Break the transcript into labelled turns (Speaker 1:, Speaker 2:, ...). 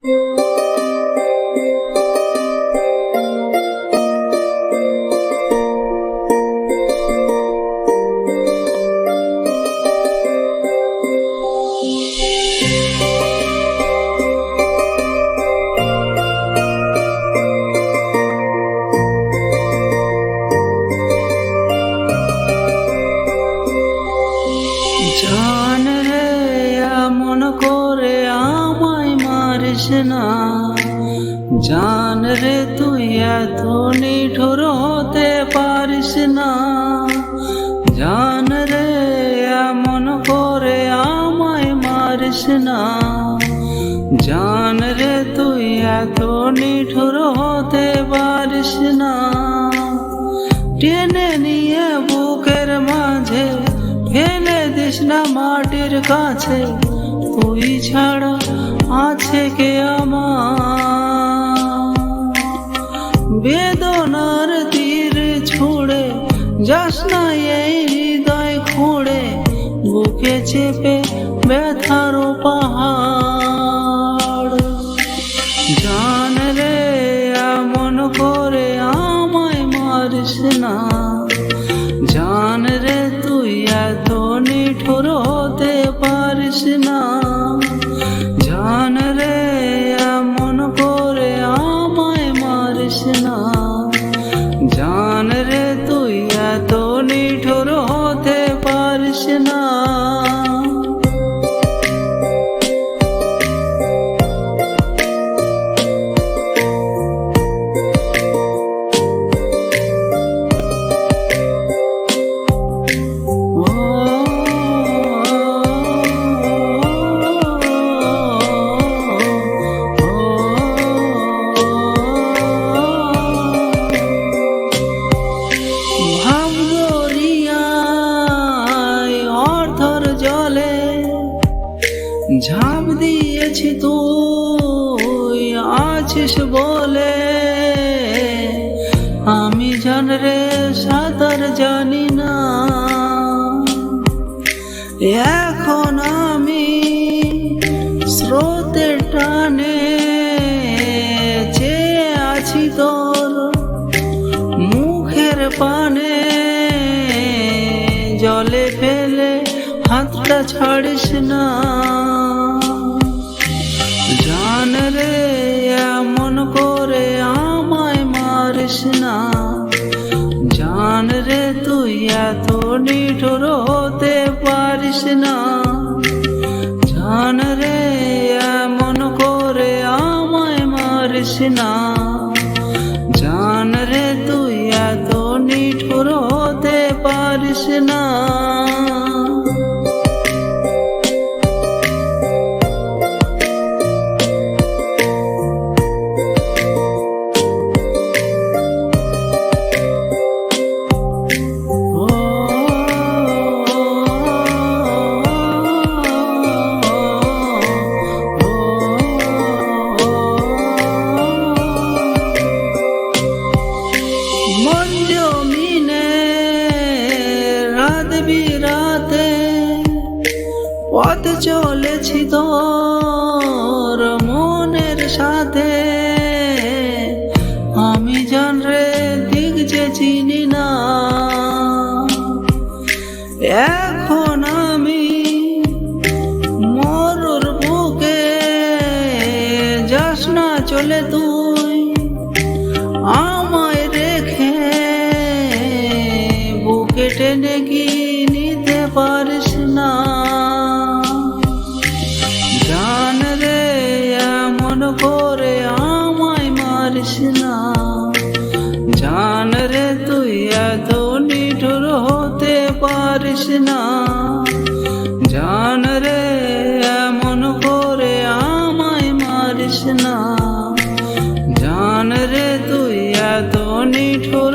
Speaker 1: জান রে এমন করে আমায় মারিস না, জান রে তুই এত নিঠুর হতে পারিস না। জান রে এমন করে আমায় মারিস না, জান রে তুই এত নিঠুর হতে পারিস না। টেনে নিয়ে বুকের মাঝে ফেলে দিস না মাটির কাছে, তুই ছাড়া আছে কে আমার। বেদনার তীর ছুঁড়ে যাস না এই হৃদয় খুঁড়ে, বুকে চেপে ব্যথার পাহাড়। জান রে এমন করে আমায় মারিস না, জান রে তুই এত নিঠুর হতে পারিস না। জান রে এমন করে আমায় মারিস না, জান রে তুই এত নিঠুর হতে পারিস না। ঝাঁপ দিয়েছি তুই আছিস বলে, আমি জান রে সাঁতার জানি না। এখন আমি স্রোতের টানে চেয়ে আছি তোর মুখের পানে, জলে ফেলে হাতটা ছাড়িস না। জান রে এমন করে আমায় মারিস না, জান রে তুই এত নিঠুর হতে পারিস না। জান রে এমন করে আমায় মারিস না, জান রে তুই এত নিঠুর হতে পারিস না। বিরাতে পথ চলেছি তোর মনের সাথে, আমি জান রে দিক যে চিনি না। এখন আমি মরুর বুকে, যাস না চলে তুই আমায় রেখে, বুকে টেনে কি নিতে পারিস না। জান রে এমন করে আমায় মারিস না, জান রে তুই এত নিঠুর হতে পারিস না। জান রে এমন করে আমায় মারিস না, জান রে তুই এত নিঠুর